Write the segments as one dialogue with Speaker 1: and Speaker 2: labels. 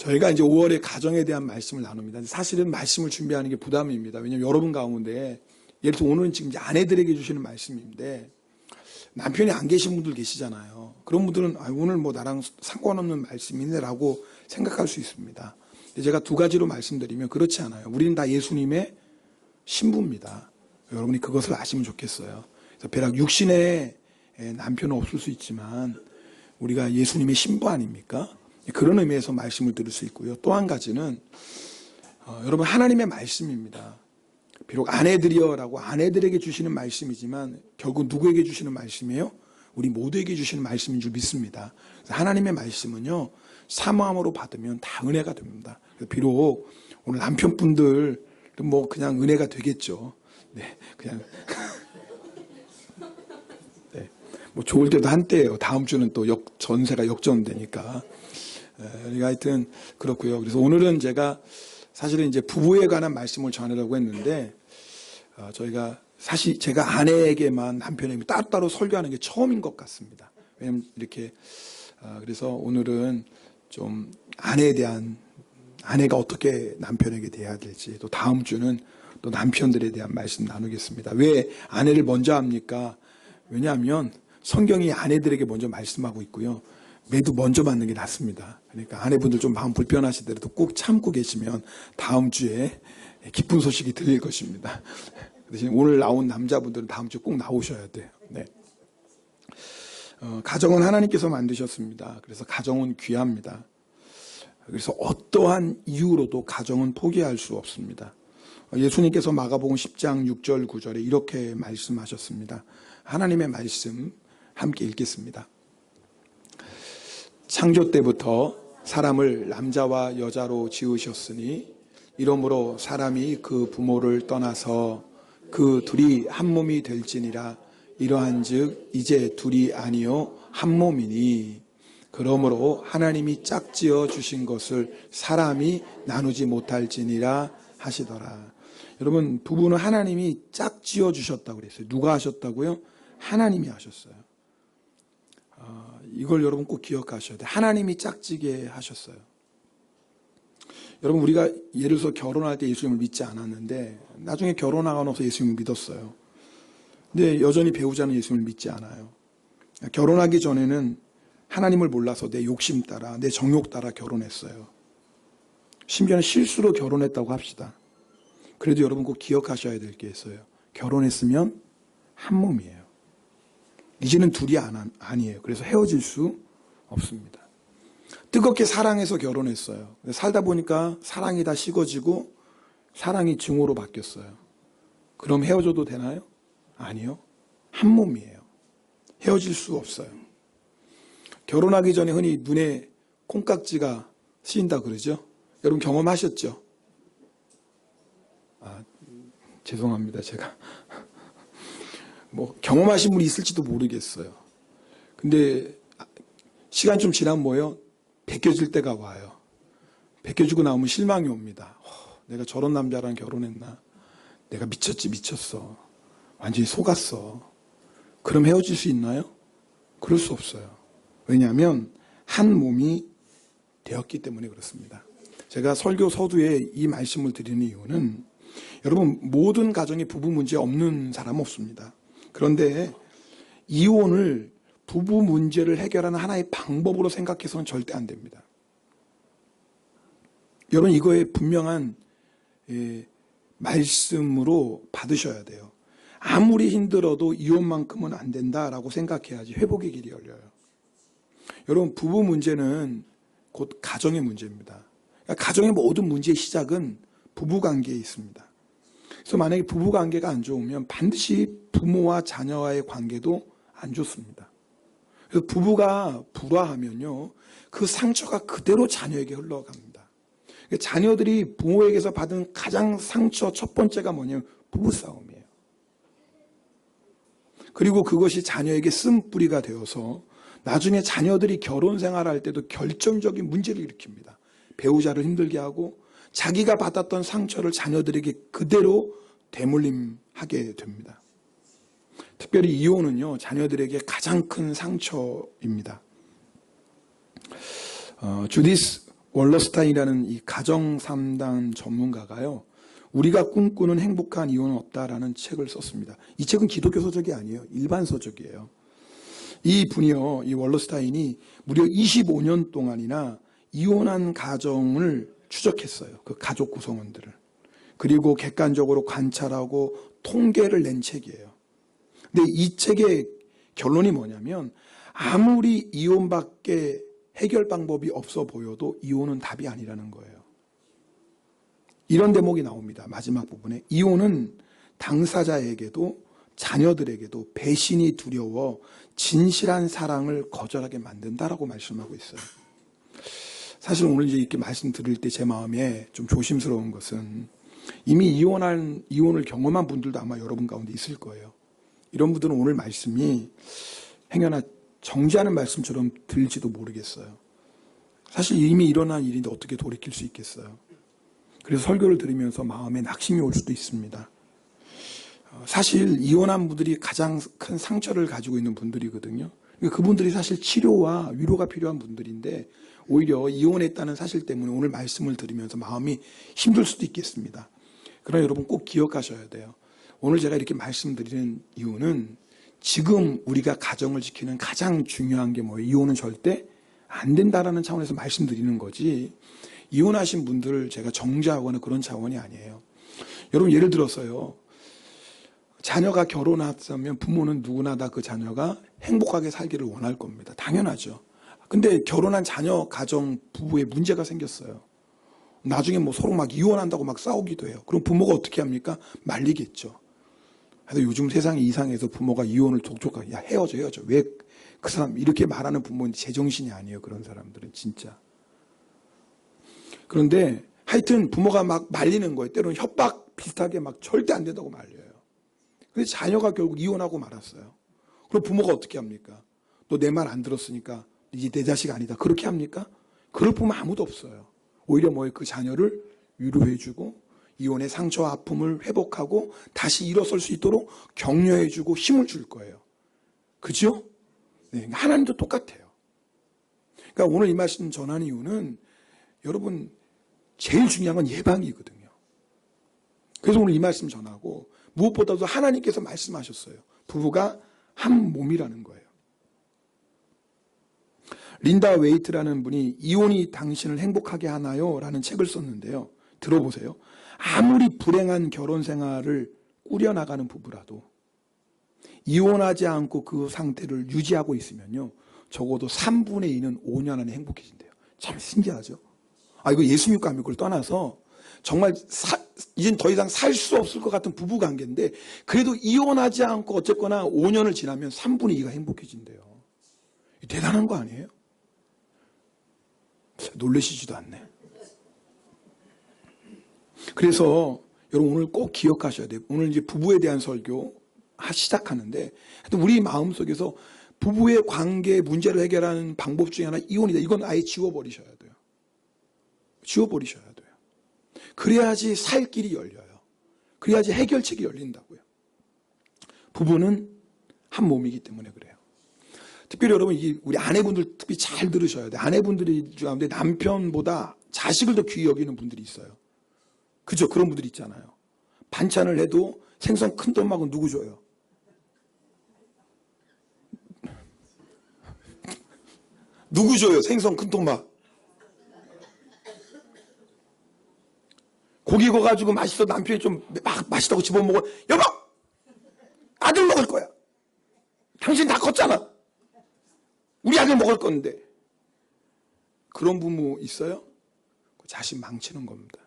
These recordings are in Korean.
Speaker 1: 저희가 이제 5월에 가정에 대한 말씀을 나눕니다. 사실은 말씀을 준비하는 게 부담입니다. 왜냐하면 여러분 가운데 예를 들어 오늘은 지금 이제 아내들에게 주시는 말씀인데 남편이 안 계신 분들 계시잖아요. 그런 분들은 오늘 뭐 나랑 상관없는 말씀이네라고 생각할 수 있습니다. 제가 두 가지로 말씀드리면 그렇지 않아요. 우리는 다 예수님의 신부입니다. 여러분이 그것을 아시면 좋겠어요. 그래서 비록 육신의 남편은 없을 수 있지만 우리가 예수님의 신부 아닙니까? 그런 의미에서 말씀을 들을 수 있고요. 또 한 가지는 여러분 하나님의 말씀입니다. 비록 아내들이여라고 아내들에게 주시는 말씀이지만 결국 누구에게 주시는 말씀이에요? 우리 모두에게 주시는 말씀인 줄 믿습니다. 하나님의 말씀은요, 사모함으로 받으면 다 은혜가 됩니다. 비록 오늘 남편분들은 뭐 그냥 은혜가 되겠죠. 네, 그냥 네, 뭐 좋을 때도 한때예요. 다음 주는 또 전세가 역전되니까. 하여튼 그렇고요. 그래서 오늘은 제가 사실은 이제 부부에 관한 말씀을 전하려고 했는데 저희가 사실 제가 아내에게만 남편에게 따로따로 설교하는 게 처음인 것 같습니다. 왜냐면 이렇게 그래서 오늘은 좀 아내가 어떻게 남편에게 대해야 될지, 또 다음 주는 또 남편들에 대한 말씀 나누겠습니다. 왜 아내를 먼저 합니까? 왜냐하면 성경이 아내들에게 먼저 말씀하고 있고요. 매도 먼저 받는 게 낫습니다. 그러니까 아내분들 좀 마음 불편하시더라도 꼭 참고 계시면 다음 주에 기쁜 소식이 들릴 것입니다. 대신 오늘 나온 남자분들은 다음 주에 꼭 나오셔야 돼요. 네. 가정은 하나님께서 만드셨습니다. 그래서 가정은 귀합니다. 그래서 어떠한 이유로도 가정은 포기할 수 없습니다. 예수님께서 마가복음 10장 6절 9절에 이렇게 말씀하셨습니다. 하나님의 말씀 함께 읽겠습니다. 창조 때부터 사람을 남자와 여자로 지으셨으니 이러므로 사람이 그 부모를 떠나서 그 둘이 한 몸이 될지니라. 이러한즉 이제 둘이 아니요 한 몸이니 그러므로 하나님이 짝지어 주신 것을 사람이 나누지 못할지니라 하시더라. 여러분, 부부는 하나님이 짝지어 주셨다고 그랬어요. 누가 하셨다고요? 하나님이 하셨어요. 이걸 여러분 꼭 기억하셔야 돼요. 하나님이 짝지게 하셨어요. 여러분, 우리가 예를 들어서 결혼할 때 예수님을 믿지 않았는데 나중에 결혼하고 나서 예수님을 믿었어요. 근데 여전히 배우자는 예수님을 믿지 않아요. 결혼하기 전에는 하나님을 몰라서 내 욕심 따라, 내 정욕 따라 결혼했어요. 심지어는 실수로 결혼했다고 합시다. 그래도 여러분 꼭 기억하셔야 될 게 있어요. 결혼했으면 한 몸이에요. 이제는 둘이 아니에요. 그래서 헤어질 수 없습니다. 뜨겁게 사랑해서 결혼했어요. 살다 보니까 사랑이 다 식어지고 사랑이 증오로 바뀌었어요. 그럼 헤어져도 되나요? 아니요. 한 몸이에요. 헤어질 수 없어요. 결혼하기 전에 흔히 눈에 콩깍지가 씌인다 그러죠? 여러분 경험하셨죠? 죄송합니다. 제가 뭐 경험하신 분이 있을지도 모르겠어요. 근데 시간 좀 지나면 뭐예요? 벗겨질 때가 와요. 벗겨지고 나오면 실망이 옵니다. 내가 저런 남자랑 결혼했나? 내가 미쳤어. 완전히 속았어. 그럼 헤어질 수 있나요? 그럴 수 없어요. 왜냐하면 한 몸이 되었기 때문에 그렇습니다. 제가 설교 서두에 이 말씀을 드리는 이유는 여러분 모든 가정에 부부 문제 없는 사람 없습니다. 그런데 이혼을 부부 문제를 해결하는 하나의 방법으로 생각해서는 절대 안 됩니다. 여러분 이거에 분명한 말씀으로 받으셔야 돼요. 아무리 힘들어도 이혼만큼은 안 된다라고 생각해야지 회복의 길이 열려요. 여러분 부부 문제는 곧 가정의 문제입니다. 그러니까 가정의 모든 문제의 시작은 부부관계에 있습니다. 그래서 만약에 부부관계가 안 좋으면 반드시 부모와 자녀와의 관계도 안 좋습니다. 그래서 부부가 불화하면요, 그 상처가 그대로 자녀에게 흘러갑니다. 자녀들이 부모에게서 받은 가장 상처 첫 번째가 뭐냐면 부부싸움이에요. 그리고 그것이 자녀에게 쓴뿌리가 되어서 나중에 자녀들이 결혼 생활할 때도 결정적인 문제를 일으킵니다. 배우자를 힘들게 하고 자기가 받았던 상처를 자녀들에게 그대로 되물림하게 됩니다. 특별히 이혼은요, 자녀들에게 가장 큰 상처입니다. 주디스 월러스타인이라는 이 가정 상담 전문가가요, 우리가 꿈꾸는 행복한 이혼은 없다라는 책을 썼습니다. 이 책은 기독교 서적이 아니에요. 일반 서적이에요. 이 분이요, 이 월러스타인이 무려 25년 동안이나 이혼한 가정을 추적했어요. 그 가족 구성원들을. 그리고 객관적으로 관찰하고 통계를 낸 책이에요. 근데 이 책의 결론이 뭐냐면, 아무리 이혼밖에 해결 방법이 없어 보여도 이혼은 답이 아니라는 거예요. 이런 대목이 나옵니다. 마지막 부분에. 이혼은 당사자에게도 자녀들에게도 배신이 두려워 진실한 사랑을 거절하게 만든다라고 말씀하고 있어요. 사실 오늘 이제 이렇게 말씀드릴 때 제 마음에 좀 조심스러운 것은, 이미 이혼을 경험한 분들도 아마 여러분 가운데 있을 거예요. 이런 분들은 오늘 말씀이 행여나 정죄하는 말씀처럼 들릴지도 모르겠어요. 사실 이미 일어난 일인데 어떻게 돌이킬 수 있겠어요. 그래서 설교를 들으면서 마음에 낙심이 올 수도 있습니다. 사실 이혼한 분들이 가장 큰 상처를 가지고 있는 분들이거든요. 그분들이 사실 치료와 위로가 필요한 분들인데, 오히려 이혼했다는 사실 때문에 오늘 말씀을 들으면서 마음이 힘들 수도 있겠습니다. 그러나 여러분 꼭 기억하셔야 돼요. 오늘 제가 이렇게 말씀드리는 이유는, 지금 우리가 가정을 지키는 가장 중요한 게 뭐예요? 이혼은 절대 안 된다라는 차원에서 말씀드리는 거지, 이혼하신 분들을 제가 정죄하거나 그런 차원이 아니에요. 여러분, 예를 들어서요, 자녀가 결혼했다면 부모는 누구나 다 그 자녀가 행복하게 살기를 원할 겁니다. 당연하죠. 근데 결혼한 자녀, 가정, 부부에 문제가 생겼어요. 나중에 뭐 서로 막 이혼한다고 막 싸우기도 해요. 그럼 부모가 어떻게 합니까? 말리겠죠. 그래서 요즘 세상이 이상해서 부모가 이혼을 족족하게, 야, 헤어져. 왜 그 사람 이렇게 말하는 부모는 제정신이 아니에요. 그런 사람들은 진짜. 그런데 하여튼 부모가 막 말리는 거예요. 때로는 협박 비슷하게 막 절대 안 된다고 말려요. 그래서 자녀가 결국 이혼하고 말았어요. 그럼 부모가 어떻게 합니까? 너 내 말 안 들었으니까 이제 내 자식 아니다. 그렇게 합니까? 그럴 부모 아무도 없어요. 오히려 뭐예요? 그 자녀를 위로해주고 이혼의 상처와 아픔을 회복하고 다시 일어설 수 있도록 격려해주고 힘을 줄 거예요. 그죠? 네, 하나님도 똑같아요. 그러니까 오늘 이 말씀 전하는 이유는, 여러분 제일 중요한 건 예방이거든요. 그래서 오늘 이 말씀 전하고, 무엇보다도 하나님께서 말씀하셨어요. 부부가 한 몸이라는 거예요. 린다 웨이트라는 분이 이혼이 당신을 행복하게 하나요? 라는 책을 썼는데요. 들어보세요. 아무리 불행한 결혼 생활을 꾸려나가는 부부라도 이혼하지 않고 그 상태를 유지하고 있으면요, 적어도 3분의 2는 5년 안에 행복해진대요. 참 신기하죠? 이거 예수 믿고 안 믿고를 떠나서 정말 이젠 더 이상 살 수 없을 것 같은 부부 관계인데, 그래도 이혼하지 않고 어쨌거나 5년을 지나면 3분의 2가 행복해진대요. 대단한 거 아니에요? 놀라시지도 않네. 그래서 여러분 오늘 꼭 기억하셔야 돼요. 오늘 이제 부부에 대한 설교 시작하는데, 우리 마음속에서 부부의 관계 문제를 해결하는 방법 중에 하나 이혼이다. 이건 아예 지워버리셔야 돼요. 지워버리셔야 돼요. 그래야지 살 길이 열려요. 그래야지 해결책이 열린다고요. 부부는 한 몸이기 때문에 그래요. 특별히 여러분, 우리 아내분들 특히 잘 들으셔야 돼요. 아내분들이 가운데 남편보다 자식을 더 귀히 여기는 분들이 있어요. 그죠? 그런 분들 있잖아요. 반찬을 해도 생선 큰 돈만은 누구 줘요? 누구 줘요? 생선 큰 통막. 고기 구워가지고 맛있어. 남편이 좀 막 맛있다고 집어먹어. 여보! 아들 먹을 거야. 당신 다 컸잖아. 우리 아들 먹을 건데. 그런 부모 있어요? 자식 망치는 겁니다.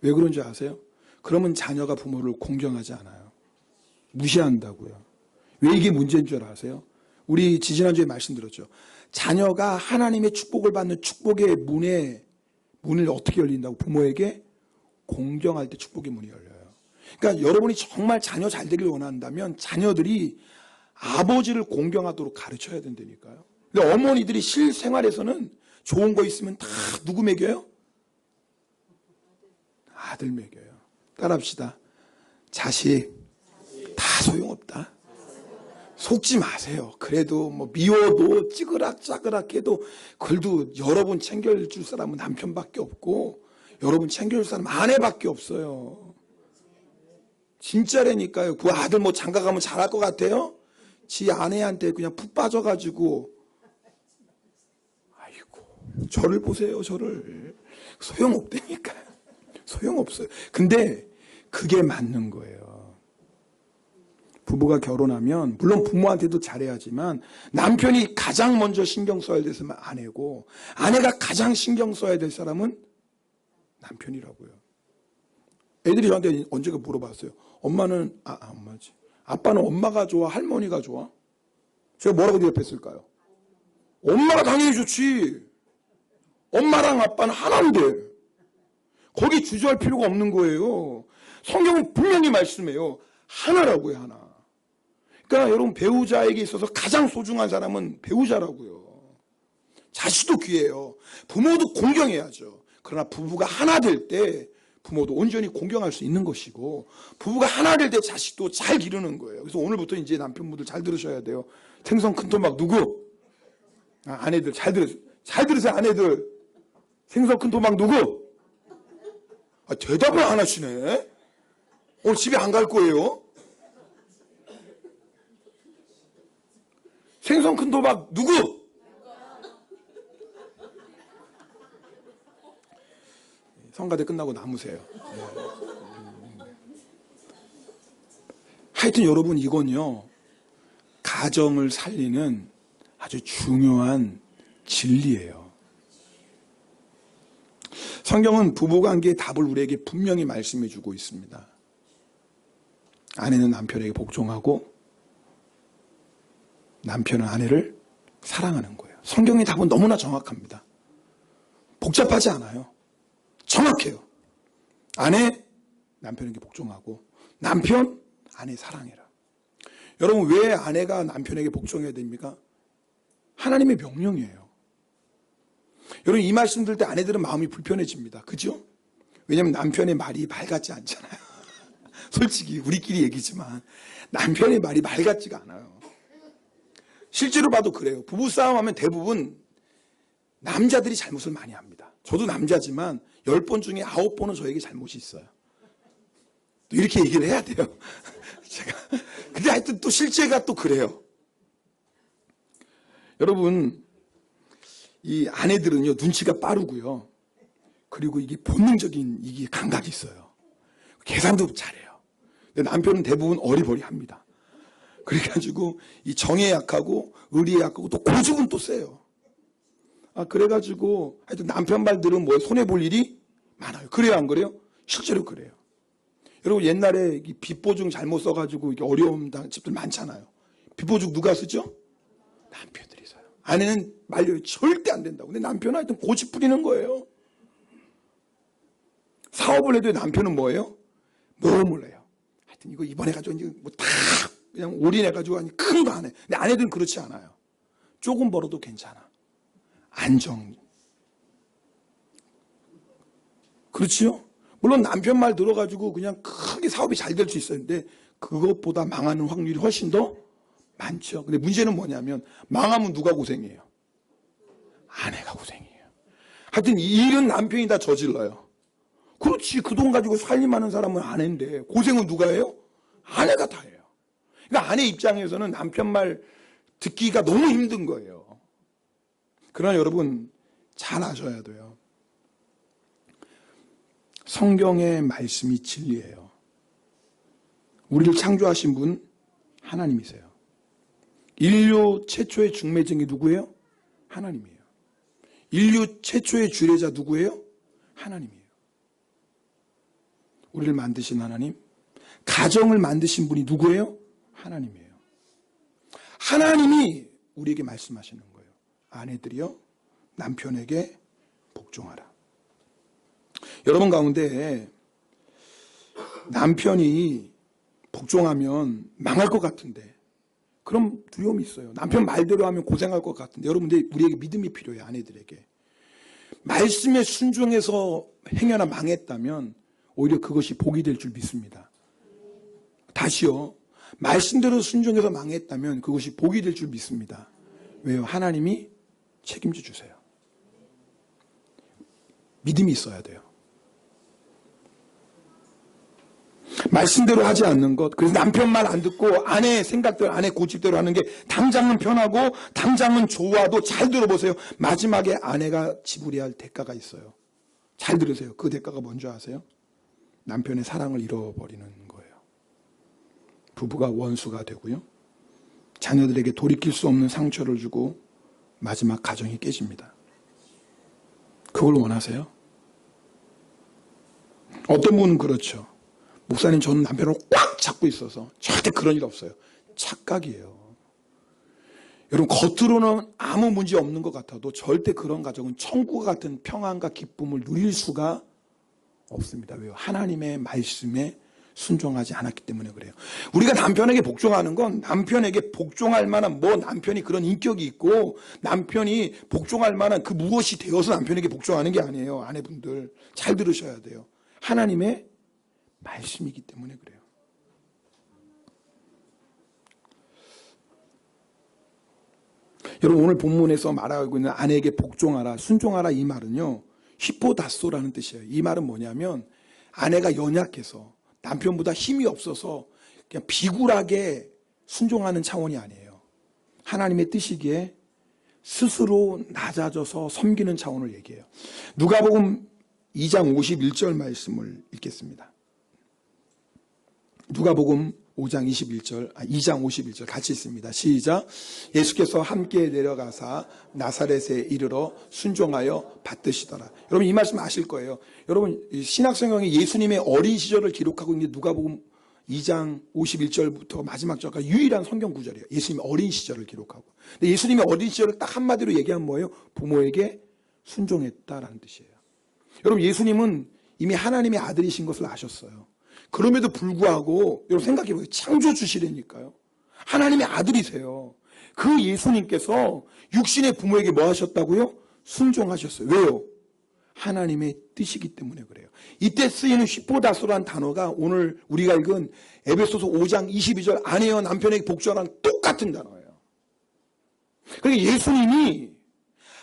Speaker 1: 왜 그런지 아세요? 그러면 자녀가 부모를 공경하지 않아요. 무시한다고요. 왜 이게 문제인 줄 아세요? 우리 지지난주에 말씀드렸죠. 자녀가 하나님의 축복을 받는 축복의 문을 어떻게 열린다고? 부모에게 공경할 때 축복의 문이 열려요. 그러니까 여러분이 정말 자녀 잘 되길 원한다면 자녀들이 아버지를 공경하도록 가르쳐야 된다니까요. 근데 어머니들이 실생활에서는 좋은 거 있으면 다 누구 먹여요? 아들 먹여요. 따라합시다. 자식 다 소용없다. 속지 마세요. 그래도 뭐 미워도 찌그락짜그락해도 그래도 여러분 챙겨줄 사람은 남편밖에 없고 여러분 챙겨줄 사람은 아내밖에 없어요. 진짜라니까요. 그 아들 뭐 장가 가면 잘할 것 같아요? 지 아내한테 그냥 푹 빠져가지고 아이고 저를 보세요. 저를 소용없다니까요. 소용없어요. 근데 그게 맞는 거예요. 부부가 결혼하면 물론 부모한테도 잘해야지만 남편이 가장 먼저 신경 써야 될 사람은 아내고 아내가 가장 신경 써야 될 사람은 남편이라고요. 애들이 저한테 언제가 물어봤어요. 엄마는 엄마지. 아빠는 엄마가 좋아 할머니가 좋아? 제가 뭐라고 대답했을까요? 엄마가 당연히 좋지. 엄마랑 아빠는 하나인데 거기 주저할 필요가 없는 거예요. 성경은 분명히 말씀해요. 하나라고요. 하나. 그러니까 여러분 배우자에게 있어서 가장 소중한 사람은 배우자라고요. 자식도 귀해요. 부모도 공경해야죠. 그러나 부부가 하나 될 때 부모도 온전히 공경할 수 있는 것이고 부부가 하나 될 때 자식도 잘 기르는 거예요. 그래서 오늘부터 이제 남편분들 잘 들으셔야 돼요. 생선 큰 토막 누구? 아내들 잘 들으세요. 아내들 생선 큰 토막 누구? 대답을 안 하시네. 오늘 집에 안 갈 거예요. 생선 큰 토막 누구? 성가대 끝나고 남으세요. 하여튼 여러분 이건요. 가정을 살리는 아주 중요한 진리예요. 성경은 부부관계의 답을 우리에게 분명히 말씀해 주고 있습니다. 아내는 남편에게 복종하고 남편은 아내를 사랑하는 거예요. 성경의 답은 너무나 정확합니다. 복잡하지 않아요. 정확해요. 아내, 남편에게 복종하고 남편, 아내 사랑해라. 여러분 왜 아내가 남편에게 복종해야 됩니까? 하나님의 명령이에요. 여러분 이 말씀 들을 때 아내들은 마음이 불편해집니다. 그죠? 왜냐하면 남편의 말이 말 같지 않잖아요. 솔직히 우리끼리 얘기지만 남편의 말이 말 같지가 않아요. 실제로 봐도 그래요. 부부싸움 하면 대부분 남자들이 잘못을 많이 합니다. 저도 남자지만 10번 중에 9번은 저에게 잘못이 있어요. 또 이렇게 얘기를 해야 돼요. 제가. 근데 하여튼 또 실제가 또 그래요. 여러분, 이 아내들은요, 눈치가 빠르고요. 그리고 이게 본능적인 이게 감각이 있어요. 계산도 잘해요. 근데 남편은 대부분 어리버리합니다. 그래가지고 이 정에 약하고 의리에 약하고 또 고집은 또 세요. 그래가지고 하여튼 남편 말 들으면 뭐 손해볼 일이 많아요. 그래요, 안 그래요? 실제로 그래요. 여러분 옛날에 빚보증 잘못 써가지고 이게 어려움 당한 집들 많잖아요. 빚보증 누가 쓰죠? 남편들이 써요. 아내는 말려요. 절대 안 된다고. 근데 남편은 하여튼 고집 부리는 거예요. 사업을 해도 남편은 뭐예요? 모험을 해요. 하여튼 이거 이번에 가지고 이제 뭐 다 그냥 올인해가지고 큰 거 안 해. 근데 아내들은 그렇지 않아요. 조금 벌어도 괜찮아. 안정. 그렇지요? 물론 남편 말 들어가지고 그냥 크게 사업이 잘 될 수 있었는데 그것보다 망하는 확률이 훨씬 더 많죠. 근데 문제는 뭐냐면 망하면 누가 고생해요? 아내가 고생해요. 하여튼 이 일은 남편이 다 저질러요. 그렇지. 그 돈 가지고 살림하는 사람은 아내인데 고생은 누가 해요? 아내가 다 해요. 그러니까 아내 입장에서는 남편 말 듣기가 너무 힘든 거예요. 그러나 여러분 잘 아셔야 돼요. 성경의 말씀이 진리예요. 우리를 창조하신 분 하나님이세요. 인류 최초의 중매쟁이 누구예요? 하나님이에요. 인류 최초의 주례자 누구예요? 하나님이에요. 우리를 만드신 하나님, 가정을 만드신 분이 누구예요? 하나님이에요. 하나님이 우리에게 말씀하시는 거예요. 아내들이여 남편에게 복종하라. 여러분 가운데 남편이 복종하면 망할 것 같은데 그럼 두려움이 있어요. 남편 말대로 하면 고생할 것 같은데 여러분들 우리에게 믿음이 필요해요. 아내들에게. 말씀에 순종해서 행여나 망했다면 오히려 그것이 복이 될 줄 믿습니다. 다시요. 말씀대로 순종해서 망했다면 그것이 복이 될 줄 믿습니다. 왜요? 하나님이 책임져 주세요. 믿음이 있어야 돼요. 말씀대로 하지 않는 것, 그래서 남편 말 안 듣고 아내 생각대로, 아내 고집대로 하는 게 당장은 편하고 당장은 좋아도 잘 들어보세요. 마지막에 아내가 지불해야 할 대가가 있어요. 잘 들으세요. 그 대가가 뭔지 아세요? 남편의 사랑을 잃어버리는 거예요. 부부가 원수가 되고요. 자녀들에게 돌이킬 수 없는 상처를 주고 마지막 가정이 깨집니다. 그걸 원하세요? 어떤 분은 그렇죠. 목사님, 저는 남편을 꽉 잡고 있어서 절대 그런 일 없어요. 착각이에요. 여러분, 겉으로는 아무 문제 없는 것 같아도 절대 그런 가정은 천국과 같은 평안과 기쁨을 누릴 수가 없습니다. 왜요? 하나님의 말씀에 순종하지 않았기 때문에 그래요. 우리가 남편에게 복종하는 건 남편에게 복종할 만한 남편이 그런 인격이 있고 남편이 복종할 만한 그 무엇이 되어서 남편에게 복종하는 게 아니에요. 아내분들 잘 들으셔야 돼요. 하나님의 말씀이기 때문에 그래요. 여러분, 오늘 본문에서 말하고 있는 아내에게 복종하라, 순종하라 이 말은요, 히포다소라는 뜻이에요. 이 말은 뭐냐면 아내가 연약해서 남편보다 힘이 없어서 그냥 비굴하게 순종하는 차원이 아니에요. 하나님의 뜻이기에 스스로 낮아져서 섬기는 차원을 얘기해요. 누가복음 2장 51절 말씀을 읽겠습니다. 누가복음 2장 51절 같이 읽습니다. 시작. 예수께서 함께 내려가사 나사렛에 이르러 순종하여 받드시더라. 여러분, 이 말씀 아실 거예요. 여러분, 신약성경에 예수님의 어린 시절을 기록하고 있는 게 누가복음 2장 51절부터 마지막 절까지 유일한 성경 구절이에요. 예수님의 어린 시절을 기록하고. 근데 예수님의 어린 시절을 딱 한마디로 얘기하면 뭐예요? 부모에게 순종했다라는 뜻이에요. 여러분, 예수님은 이미 하나님의 아들이신 것을 아셨어요. 그럼에도 불구하고 여러분 생각해보세요. 창조주시라니까요. 하나님의 아들이세요. 그 예수님께서 육신의 부모에게 뭐 하셨다고요? 순종하셨어요. 왜요? 하나님의 뜻이기 때문에 그래요. 이때 쓰이는 히포다소라는 단어가 오늘 우리가 읽은 에베소서 5장 22절 아내와 남편에게 복종하라는 똑같은 단어예요. 그러니까 예수님이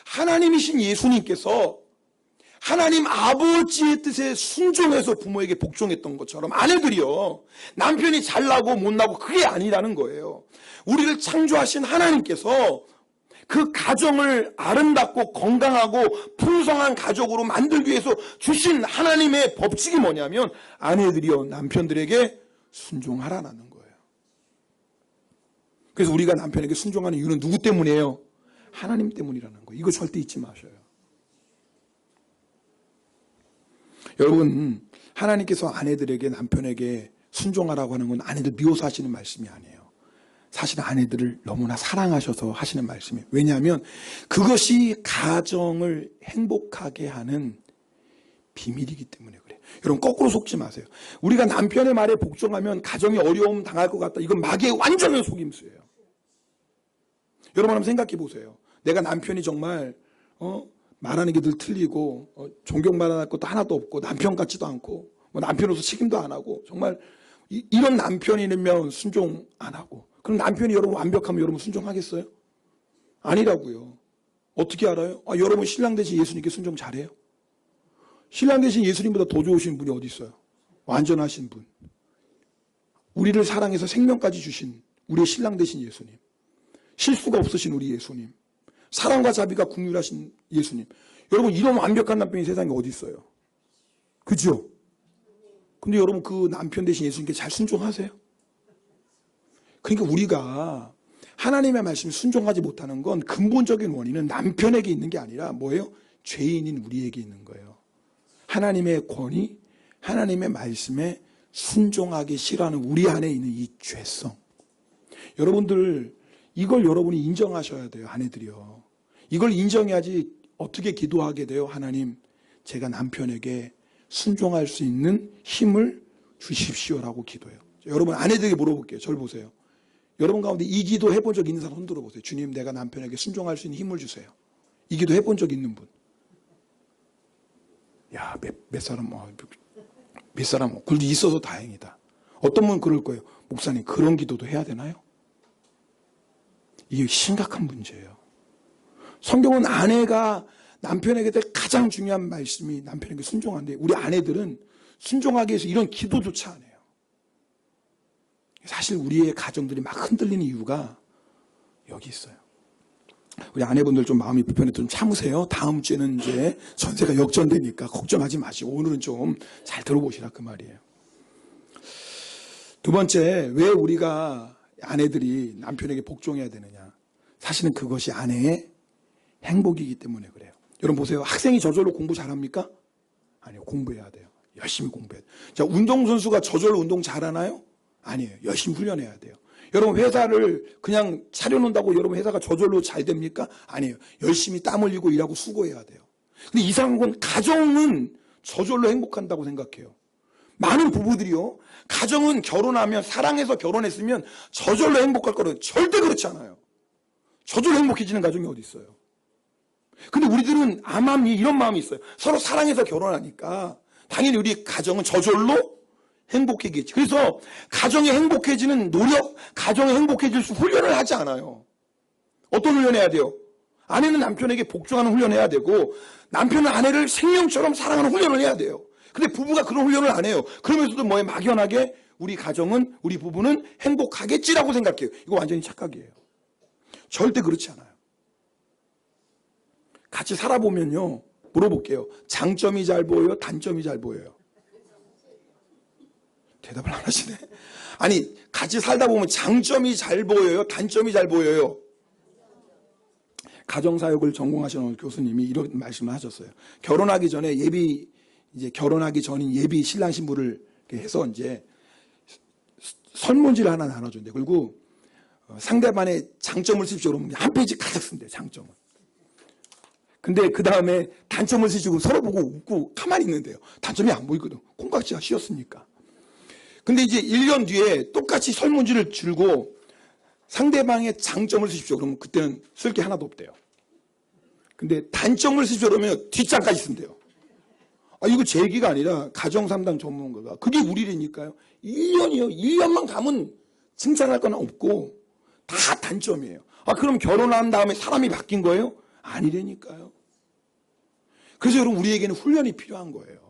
Speaker 1: 하나님이신 예수님께서 하나님 아버지의 뜻에 순종해서 부모에게 복종했던 것처럼 아내들이요, 남편이 잘나고 못나고 그게 아니라는 거예요. 우리를 창조하신 하나님께서 그 가정을 아름답고 건강하고 풍성한 가족으로 만들기 위해서 주신 하나님의 법칙이 뭐냐면 아내들이요, 남편들에게 순종하라는 거예요. 그래서 우리가 남편에게 순종하는 이유는 누구 때문이에요? 하나님 때문이라는 거예요. 이거 절대 잊지 마셔요. 여러분, 하나님께서 아내들에게 남편에게 순종하라고 하는 건 아내들 미워서 하시는 말씀이 아니에요. 사실 아내들을 너무나 사랑하셔서 하시는 말씀이에요. 왜냐하면 그것이 가정을 행복하게 하는 비밀이기 때문에 그래요. 여러분, 거꾸로 속지 마세요. 우리가 남편의 말에 복종하면 가정이 어려움 당할 것 같다. 이건 마귀의 완전한 속임수예요. 여러분 한번 생각해 보세요. 내가 남편이 정말 말하는 게 늘 틀리고 존경받을 것도 하나도 없고 남편 같지도 않고 남편으로서 책임도 안 하고 정말 이런 남편이면 순종 안 하고, 그럼 남편이 여러분 완벽하면 여러분 순종하겠어요? 아니라고요. 어떻게 알아요? 여러분 신랑 대신 예수님께 순종 잘해요? 신랑 대신 예수님보다 더 좋으신 분이 어디 있어요? 완전하신 분, 우리를 사랑해서 생명까지 주신 우리의 신랑 대신 예수님, 실수가 없으신 우리 예수님, 사랑과 자비가 국률하신 예수님. 여러분, 이런 완벽한 남편이 세상에 어디 있어요? 그죠? 근데 여러분, 그 남편 대신 예수님께 잘 순종하세요? 그러니까 우리가 하나님의 말씀에 순종하지 못하는 건 근본적인 원인은 남편에게 있는 게 아니라 뭐예요? 죄인인 우리에게 있는 거예요. 하나님의 권위, 하나님의 말씀에 순종하기 싫어하는 우리 안에 있는 이 죄성. 여러분들, 이걸 여러분이 인정하셔야 돼요. 아내들이요. 이걸 인정해야지 어떻게 기도하게 돼요? 하나님, 제가 남편에게 순종할 수 있는 힘을 주십시오라고 기도해요. 여러분, 아내들에게 물어볼게요. 저를 보세요. 여러분 가운데 이 기도 해본 적 있는 사람 손 들어보세요. 주님, 내가 남편에게 순종할 수 있는 힘을 주세요. 이 기도 해본 적 있는 분. 야, 몇 사람, 그래도 있어서 다행이다. 어떤 분은 그럴 거예요. 목사님, 그런 기도도 해야 되나요? 이게 심각한 문제예요. 성경은 아내가 남편에게 될 가장 중요한 말씀이 남편에게 순종한데, 우리 아내들은 순종하기 위해서 이런 기도조차 안 해요. 사실 우리의 가정들이 막 흔들리는 이유가 여기 있어요. 우리 아내분들 좀 마음이 불편해도 좀 참으세요. 다음 주에는 이제 전세가 역전되니까 걱정하지 마시고 오늘은 좀 잘 들어보시라 그 말이에요. 두 번째, 왜 우리가 아내들이 남편에게 복종해야 되느냐? 사실은 그것이 아내의 행복이기 때문에 그래요. 여러분 보세요. 학생이 저절로 공부 잘합니까? 아니요. 공부해야 돼요. 열심히 공부해야 돼요. 자, 운동선수가 저절로 운동 잘하나요? 아니에요. 열심히 훈련해야 돼요. 여러분 회사를 그냥 차려놓는다고 여러분 회사가 저절로 잘 됩니까? 아니에요. 열심히 땀 흘리고 일하고 수고해야 돼요. 근데 이상한 건 가정은 저절로 행복한다고 생각해요. 많은 부부들이요. 가정은 결혼하면 사랑해서 결혼했으면 저절로 행복할 거라고. 절대 그렇지 않아요. 저절로 행복해지는 가정이 어디 있어요. 근데 우리들은 암암리 이런 마음이 있어요. 서로 사랑해서 결혼하니까 당연히 우리 가정은 저절로 행복해지겠지. 그래서 가정이 행복해지는 노력, 가정이 행복해질 수 훈련을 하지 않아요. 어떤 훈련해야 돼요? 아내는 남편에게 복종하는 훈련을 해야 되고 남편은 아내를 생명처럼 사랑하는 훈련을 해야 돼요. 근데 부부가 그런 훈련을 안 해요. 그러면서도 뭐에 막연하게 우리 가정은, 우리 부부는 행복하겠지라고 생각해요. 이거 완전히 착각이에요. 절대 그렇지 않아요. 같이 살아보면요. 물어볼게요. 장점이 잘 보여요? 단점이 잘 보여요? 대답을 안 하시네. 아니, 같이 살다 보면 장점이 잘 보여요? 단점이 잘 보여요? 가정사역을 전공하시는 교수님이 이런 말씀을 하셨어요. 결혼하기 전에 이제 결혼하기 전인 예비 신랑 신부를 해서 이제 설문지를 하나 나눠준대요. 그리고 상대방의 장점을 쓰십시오. 그러면 한 페이지 가득 쓴대요. 장점을. 근데 그 다음에 단점을 쓰시고 서로 보고 웃고 가만히 있는데요. 단점이 안 보이거든. 콩깍지가 씌었으니까. 근데 이제 1년 뒤에 똑같이 설문지를 줄고 상대방의 장점을 쓰십시오. 그러면 그때는 쓸 게 하나도 없대요. 근데 단점을 쓰십시오. 그러면 뒷장까지 쓴대요. 이거 제 얘기가 아니라 가정상담 전문가가. 그게 우리라니까요. 1년이요. 1년만 가면 칭찬할 건 없고 다 단점이에요. 그럼 결혼한 다음에 사람이 바뀐 거예요? 아니라니까요. 그래서 여러분 우리에게는 훈련이 필요한 거예요.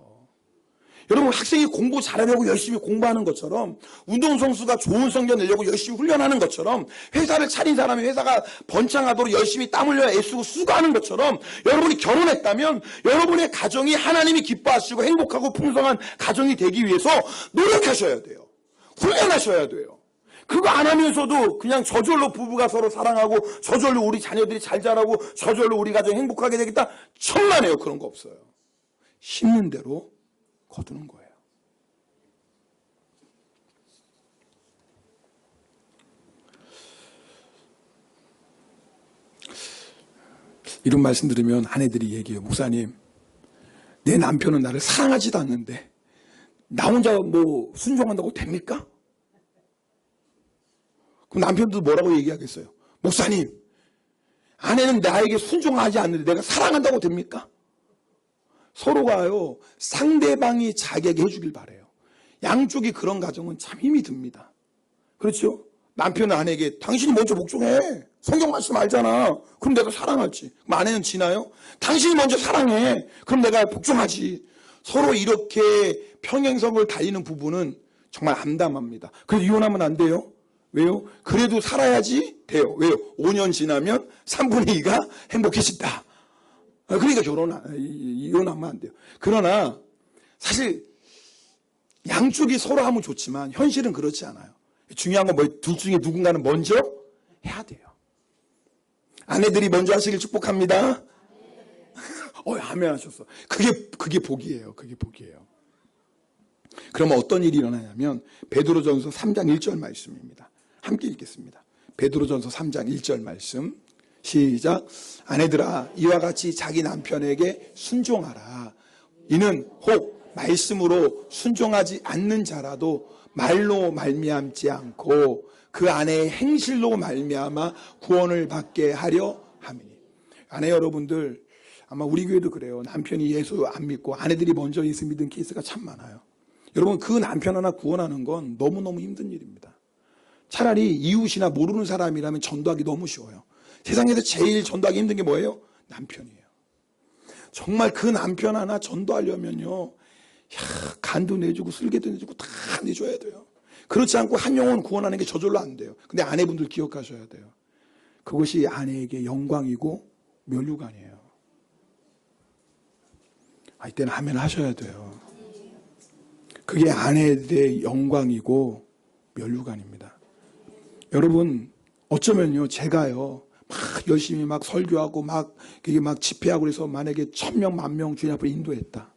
Speaker 1: 여러분 학생이 공부 잘하려고 열심히 공부하는 것처럼 운동선수가 좋은 성적 내려고 열심히 훈련하는 것처럼 회사를 차린 사람이 회사가 번창하도록 열심히 땀 흘려 애쓰고 수고하는 것처럼 여러분이 결혼했다면 여러분의 가정이 하나님이 기뻐하시고 행복하고 풍성한 가정이 되기 위해서 노력하셔야 돼요. 훈련하셔야 돼요. 그거 안 하면서도 그냥 저절로 부부가 서로 사랑하고 저절로 우리 자녀들이 잘 자라고 저절로 우리 가정이 행복하게 되겠다. 천만에요. 그런 거 없어요. 심는 대로 거두는 거예요. 이런 말씀 들으면 아내들이 얘기해요. 목사님, 내 남편은 나를 사랑하지도 않는데 나 혼자 뭐 순종한다고 됩니까? 그럼 남편도 뭐라고 얘기하겠어요? 목사님, 아내는 나에게 순종하지 않는데 내가 사랑한다고 됩니까? 서로가요, 상대방이 자기에게 해주길 바래요. 양쪽이 그런 가정은 참 힘이 듭니다. 그렇죠? 남편은 아내에게 당신이 먼저 복종해. 성경 말씀 알잖아. 그럼 내가 사랑하지. 그럼 아내는 지나요? 당신이 먼저 사랑해. 그럼 내가 복종하지. 서로 이렇게 평행선을 달리는 부부는 정말 암담합니다. 그래서 이혼하면 안 돼요. 왜요? 그래도 살아야지 돼요. 왜요? 5년 지나면 3분의 2가 행복해진다. 그러니까 이혼하면 안 돼요. 그러나 사실 양쪽이 서로 하면 좋지만 현실은 그렇지 않아요. 중요한 건 둘 중에 누군가는 먼저 해야 돼요. 아내들이 먼저 하시길 축복합니다. 아멘 하셨어. 그게 복이에요. 그게 복이에요. 그러면 어떤 일이 일어나냐면 베드로전서 3장 1절 말씀입니다. 함께 읽겠습니다. 베드로전서 3장 1절 말씀. 시작. 아내들아, 이와 같이 자기 남편에게 순종하라. 이는 혹 말씀으로 순종하지 않는 자라도 말로 말미암지 않고 그 아내의 행실로 말미암아 구원을 받게 하려 함이니. 아내 여러분들, 아마 우리 교회도 그래요. 남편이 예수 안 믿고 아내들이 먼저 예수 믿은 케이스가 참 많아요. 여러분, 그 남편 하나 구원하는 건 너무너무 힘든 일입니다. 차라리 이웃이나 모르는 사람이라면 전도하기 너무 쉬워요. 세상에서 제일 전도하기 힘든 게 뭐예요? 남편이에요. 정말 그 남편 하나 전도하려면요, 간도 내주고 쓸개도 내주고 다 내줘야 돼요. 그렇지 않고 한 영혼 구원하는 게 저절로 안 돼요. 근데 아내분들 기억하셔야 돼요. 그것이 아내에게 영광이고 면류관이에요. 이때는 아멘 하셔야 돼요. 그게 아내에 대해 영광이고 면류관입니다. 여러분, 어쩌면요, 제가요, 막 열심히 막 설교하고 그게 막 집회하고 그래서 만약에 1000명, 10,000명 주님 앞에 인도했다.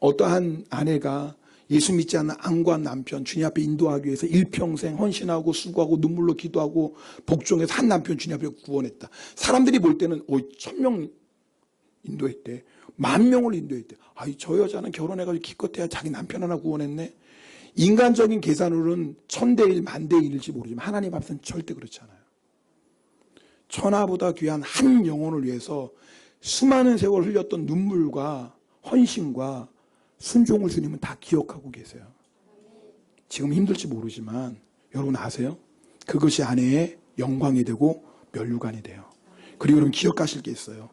Speaker 1: 어떠한 아내가 예수 믿지 않는 안구한 남편 주님 앞에 인도하기 위해서 일평생 헌신하고 수고하고 눈물로 기도하고 복종해서 한 남편 주님 앞에 구원했다. 사람들이 볼 때는 1000명 인도했대. 10,000명을 인도했대. 저 여자는 결혼해가지고 기껏해야 자기 남편 하나 구원했네. 인간적인 계산으로는 1000대1, 10,000대1일지 모르지만 하나님 앞에서는 절대 그렇지 않아요. 천하보다 귀한 한 영혼을 위해서 수많은 세월 흘렸던 눈물과 헌신과 순종을 주님은 다 기억하고 계세요. 지금 힘들지 모르지만 여러분 아세요? 그것이 아내의 영광이 되고 면류관이 돼요. 그리고 여러분 기억하실 게 있어요.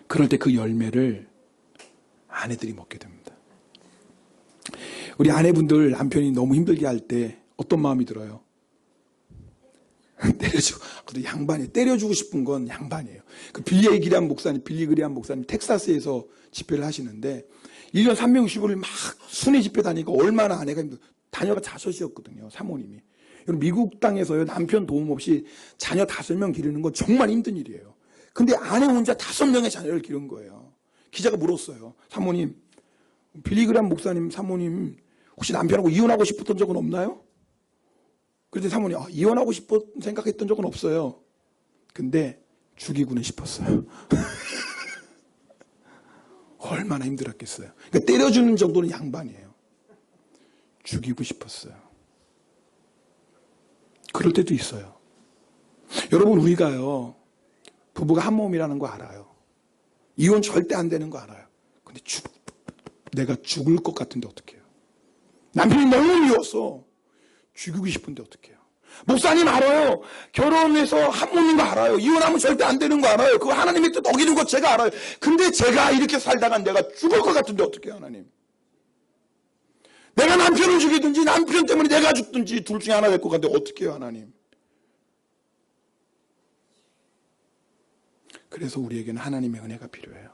Speaker 1: 그럴 때 그 열매를 아내들이 먹게 됩니다. 우리 아내분들 남편이 너무 힘들게 할 때 어떤 마음이 들어요? 때려주고, 그래도 양반이에요. 때려주고 싶은 건 양반이에요. 그 빌리 그리암 목사님 텍사스에서 집회를 하시는데 1년 365일 막 순회 집회 다니니까 얼마나 아내가 힘들어. 자녀가 5이었거든요. 사모님이. 여러분, 미국 땅에서요, 남편 도움 없이 자녀 5명 기르는 건 정말 힘든 일이에요. 근데 아내 혼자 5명의 자녀를 기른 거예요. 기자가 물었어요. 사모님, 빌리 그리암 목사님 사모님 혹시 남편하고 이혼하고 싶었던 적은 없나요? 그런데 사모님, 이혼하고 싶어 생각했던 적은 없어요. 근데 죽이고는 싶었어요. 얼마나 힘들었겠어요. 그러니까 때려주는 정도는 양반이에요. 죽이고 싶었어요. 그럴 때도 있어요. 여러분, 우리가요, 부부가 한 몸이라는 거 알아요. 이혼 절대 안 되는 거 알아요. 근데 내가 죽을 것 같은데 어떡해요? 남편이 너무 미워서 죽이고 싶은데 어떡해요? 목사님 알아요. 결혼해서 한 몸인 거 알아요. 이혼하면 절대 안 되는 거 알아요. 그거 하나님의 뜻 어기는 거 제가 알아요. 근데 제가 이렇게 살다가 내가 죽을 것 같은데 어떡해요, 하나님? 내가 남편을 죽이든지 남편 때문에 내가 죽든지 둘 중에 하나 될 것 같은데 어떡해요, 하나님? 그래서 우리에게는 하나님의 은혜가 필요해요.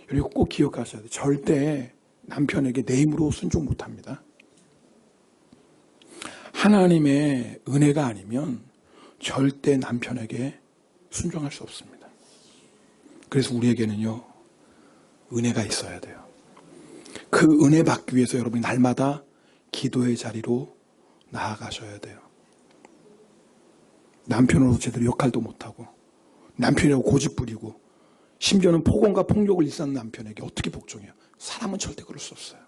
Speaker 1: 그리고 꼭 기억하셔야 돼요. 절대 남편에게 내 힘으로 순종 못합니다. 하나님의 은혜가 아니면 절대 남편에게 순종할 수 없습니다. 그래서 우리에게는요, 은혜가 있어야 돼요. 그 은혜 받기 위해서 여러분이 날마다 기도의 자리로 나아가셔야 돼요. 남편으로서 제대로 역할도 못하고 남편이라고 고집 부리고 심지어는 폭언과 폭력을 일삼는 남편에게 어떻게 복종해요? 사람은 절대 그럴 수 없어요.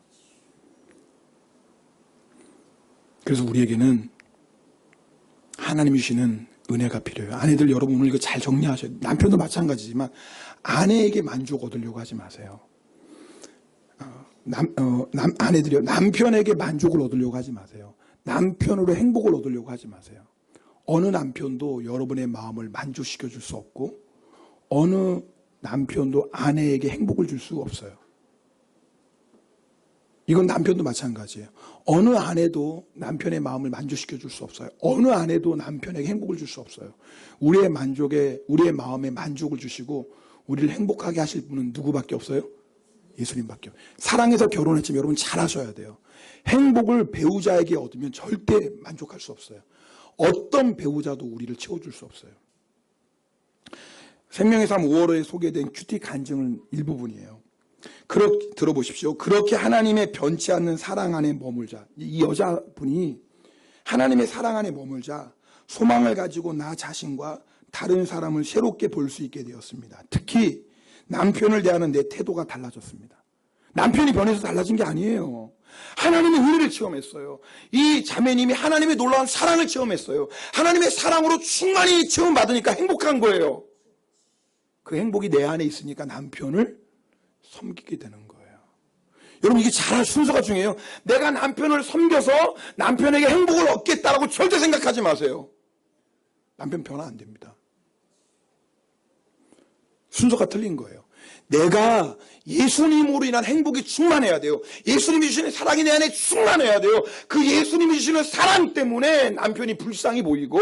Speaker 1: 그래서 우리에게는 하나님이 주시는 은혜가 필요해요. 아내들 여러분 오늘 이거 잘 정리하셔야 돼요. 남편도 마찬가지지만 아내에게 만족 얻으려고 하지 마세요. 아내들이요, 남편에게 만족을 얻으려고 하지 마세요. 남편으로 행복을 얻으려고 하지 마세요. 어느 남편도 여러분의 마음을 만족시켜 줄 수 없고 어느 남편도 아내에게 행복을 줄 수 없어요. 이건 남편도 마찬가지예요. 어느 아내도 남편의 마음을 만족시켜 줄 수 없어요. 어느 아내도 남편에게 행복을 줄 수 없어요. 우리의 마음에 만족을 주시고 우리를 행복하게 하실 분은 누구밖에 없어요? 예수님밖에 없어요. 사랑해서 결혼했지만 여러분 잘 아셔야 돼요. 행복을 배우자에게 얻으면 절대 만족할 수 없어요. 어떤 배우자도 우리를 채워줄 수 없어요. 생명의 삶 5월호에 소개된 큐티 간증은 일부분이에요. 들어보십시오. 그렇게 하나님의 변치 않는 사랑 안에 머물자. 이 여자분이 하나님의 사랑 안에 머물자 소망을 가지고 나 자신과 다른 사람을 새롭게 볼 수 있게 되었습니다. 특히 남편을 대하는 내 태도가 달라졌습니다. 남편이 변해서 달라진 게 아니에요. 하나님의 은혜를 체험했어요. 이 자매님이 하나님의 놀라운 사랑을 체험했어요. 하나님의 사랑으로 충만히 체험받으니까 행복한 거예요. 그 행복이 내 안에 있으니까 남편을 섬기게 되는 거예요. 여러분 이게 잘 순서가 중요해요. 내가 남편을 섬겨서 남편에게 행복을 얻겠다라고 절대 생각하지 마세요. 남편 변화 안 됩니다. 순서가 틀린 거예요. 내가 예수님으로 인한 행복이 충만해야 돼요. 예수님이 주시는 사랑이 내 안에 충만해야 돼요. 그 예수님이 주시는 사랑 때문에 남편이 불쌍히 보이고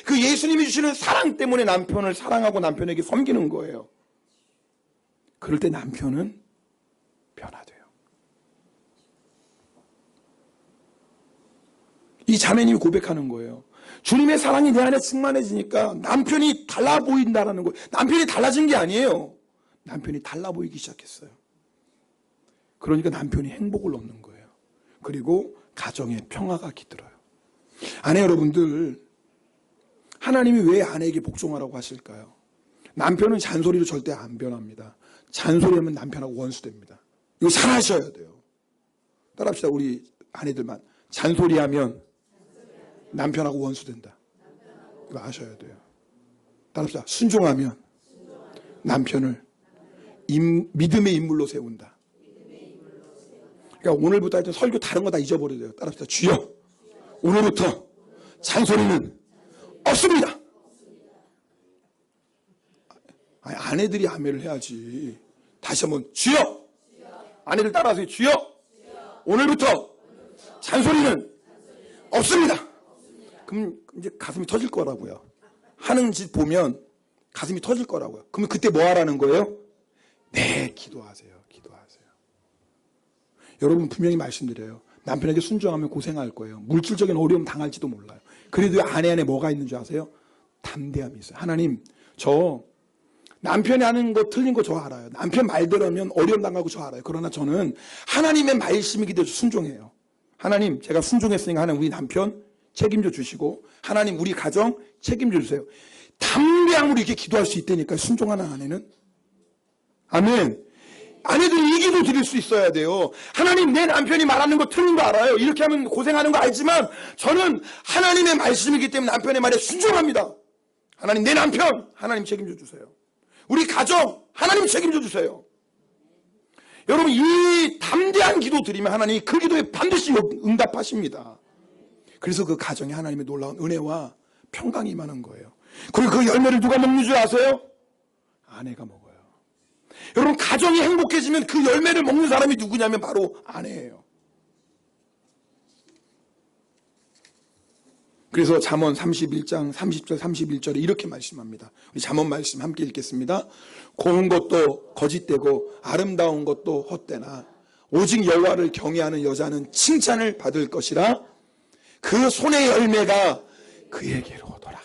Speaker 1: 그 예수님이 주시는 사랑 때문에 남편을 사랑하고 남편에게 섬기는 거예요. 그럴 때 남편은 변화돼요. 이 자매님이 고백하는 거예요. 주님의 사랑이 내 안에 충만해지니까 남편이 달라 보인다라는 거예요. 남편이 달라진 게 아니에요. 남편이 달라 보이기 시작했어요. 그러니까 남편이 행복을 얻는 거예요. 그리고 가정에 평화가 깃들어요. 아내 여러분들, 하나님이 왜 아내에게 복종하라고 하실까요? 남편은 잔소리로 절대 안 변합니다. 잔소리하면 남편하고 원수됩니다. 이거 잘 아셔야 돼요. 따라합시다. 우리 아내들만. 잔소리하면 남편하고 원수된다. 이거 아셔야 돼요. 따라합시다. 순종하면 남편을 믿음의 인물로 세운다. 그러니까 오늘부터 하여튼 설교 다른 거 다 잊어버려야 돼요. 따라합시다. 주여, 오늘부터 잔소리는 없습니다. 아니, 아내들이 아멘을 해야지. 다시 한번 주여, 아내들 따라하세요. 주여, 오늘부터 잔소리는 없습니다. 그럼 이제 가슴이 터질 거라고요. 하는 짓 보면 가슴이 터질 거라고요. 그러면 그때 뭐 하라는 거예요? 네, 기도하세요. 기도하세요. 여러분 분명히 말씀드려요. 남편에게 순종하면 고생할 거예요. 물질적인 어려움 당할지도 몰라요. 그래도 아내 안에 뭐가 있는 줄 아세요? 담대함이 있어요. 하나님, 저 남편이 하는 거 틀린 거 저 알아요. 남편 말대로 하면 어려움 당하고 저 알아요. 그러나 저는 하나님의 말씀이 기대서 순종해요. 하나님, 제가 순종했으니까 하나님 우리 남편 책임져 주시고 하나님 우리 가정 책임져 주세요. 담대함으로 이렇게 기도할 수 있다니까요. 순종하는 아내는. 아멘. 아내들이 이 기도 드릴 수 있어야 돼요. 하나님, 내 남편이 말하는 거 틀린 거 알아요. 이렇게 하면 고생하는 거 알지만 저는 하나님의 말씀이기 때문에 남편의 말에 순종합니다. 하나님, 내 남편 하나님 책임져 주세요. 우리 가정 하나님 책임져 주세요. 여러분, 이 담대한 기도 드리면 하나님이 그 기도에 반드시 응답하십니다. 그래서 그 가정에 하나님의 놀라운 은혜와 평강이 임하는 거예요. 그리고 그 열매를 누가 먹는 줄 아세요? 아내가 먹어요. 여러분, 가정이 행복해지면 그 열매를 먹는 사람이 누구냐면 바로 아내예요. 그래서 잠언 31장 30절 31절에 이렇게 말씀합니다. 우리 잠언 말씀 함께 읽겠습니다. 고운 것도 거짓되고 아름다운 것도 헛되나 오직 여호와를 경외하는 여자는 칭찬을 받을 것이라. 그 손의 열매가 그에게로 오더라.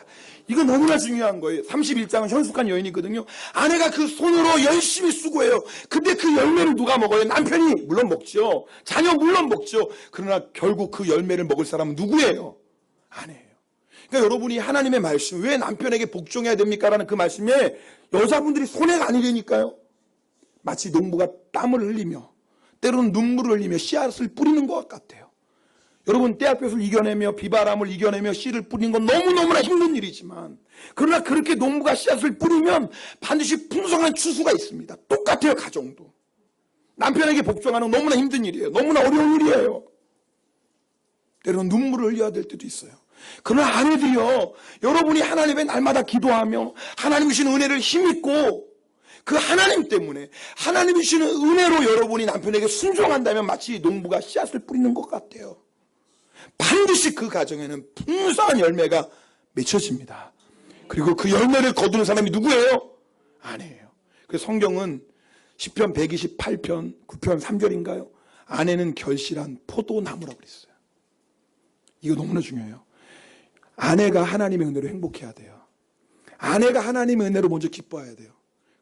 Speaker 1: 이거 너무나 중요한 거예요. 31장은 현숙한 여인이거든요. 아내가 그 손으로 열심히 수고해요. 근데 그 열매를 누가 먹어요? 남편이 물론 먹죠. 자녀 물론 먹죠. 그러나 결국 그 열매를 먹을 사람은 누구예요? 아내예요. 그러니까 여러분이 하나님의 말씀, 왜 남편에게 복종해야 됩니까? 라는 그 말씀에 여자분들이 손해가 아니라니까요. 마치 농부가 땀을 흘리며 때로는 눈물을 흘리며 씨앗을 뿌리는 것 같아요. 여러분, 떼약볕을 이겨내며 비바람을 이겨내며 씨를 뿌리는 건 너무너무나 힘든 일이지만, 그러나 그렇게 농부가 씨앗을 뿌리면 반드시 풍성한 추수가 있습니다. 똑같아요. 가정도. 남편에게 복종하는 건 너무나 힘든 일이에요. 너무나 어려운 일이에요. 때로는 눈물을 흘려야 될 때도 있어요. 그러나 아내들이요, 여러분이 하나님의 날마다 기도하며 하나님 주시는 은혜를 힘입고 그 하나님 때문에 하나님이 주시는 은혜로 여러분이 남편에게 순종한다면 마치 농부가 씨앗을 뿌리는 것 같아요. 반드시 그 가정에는 풍성한 열매가 맺혀집니다. 그리고 그 열매를 거두는 사람이 누구예요? 아내예요. 그래서 성경은 시편 128편 9편 3절인가요? 아내는 결실한 포도나무라고 그랬어요. 이거 너무나 중요해요. 아내가 하나님의 은혜로 행복해야 돼요. 아내가 하나님의 은혜로 먼저 기뻐해야 돼요.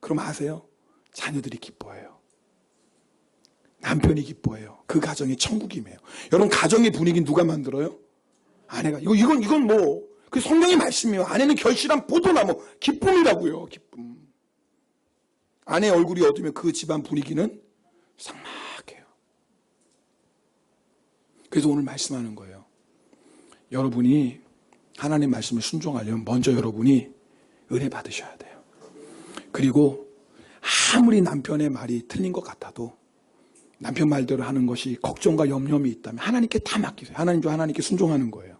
Speaker 1: 그럼 아세요? 자녀들이 기뻐해요. 남편이 기뻐해요. 그 가정이 천국이에요. 여러분, 가정의 분위기 누가 만들어요? 아내가. 이건 뭐, 그 성경의 말씀이에요. 아내는 결실한 포도나무, 기쁨이라고요. 기쁨. 아내 얼굴이 어두면 그 집안 분위기는 삭막해요. 그래서 오늘 말씀하는 거예요. 여러분이 하나님의 말씀을 순종하려면 먼저 여러분이 은혜 받으셔야 돼요. 그리고 아무리 남편의 말이 틀린 것 같아도 남편 말대로 하는 것이 걱정과 염려이 있다면 하나님께 다 맡기세요. 하나님께 순종하는 거예요.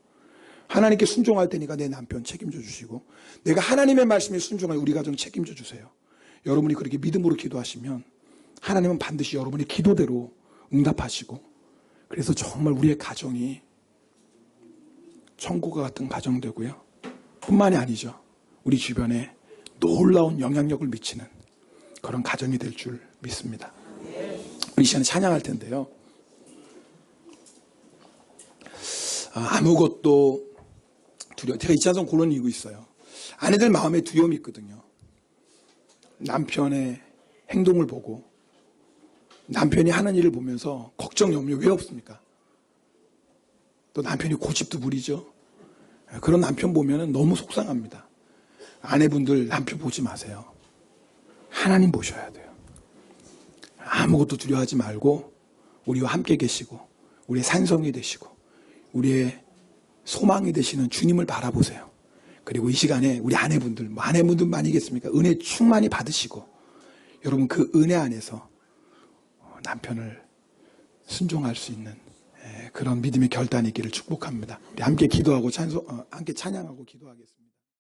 Speaker 1: 하나님께 순종할 테니까 내 남편 책임져 주시고, 내가 하나님의 말씀에 순종하여 우리 가정 책임져 주세요. 여러분이 그렇게 믿음으로 기도하시면 하나님은 반드시 여러분의 기도대로 응답하시고, 그래서 정말 우리의 가정이 천국과 같은 가정 되고요. 뿐만이 아니죠. 우리 주변에 놀라운 영향력을 미치는 그런 가정이 될 줄 믿습니다. 우리 시간에 찬양할 텐데요. 아무것도 제가 2차전 그런 이유가 있어요. 아내들 마음에 두려움이 있거든요. 남편의 행동을 보고, 남편이 하는 일을 보면서 걱정, 염려 왜 없습니까? 또 남편이 고집도 부리죠. 그런 남편 보면 너무 속상합니다. 아내분들 남편 보지 마세요. 하나님 보셔야 돼요. 아무것도 두려워하지 말고 우리와 함께 계시고 우리의 산성이 되시고 우리의 소망이 되시는 주님을 바라보세요. 그리고 이 시간에 우리 아내분들만이겠습니까? 은혜 충만히 받으시고 여러분 그 은혜 안에서 남편을 순종할 수 있는 그런 믿음의 결단이 있기를 축복합니다. 우리 함께 기도하고 함께 찬양하고 기도하겠습니다.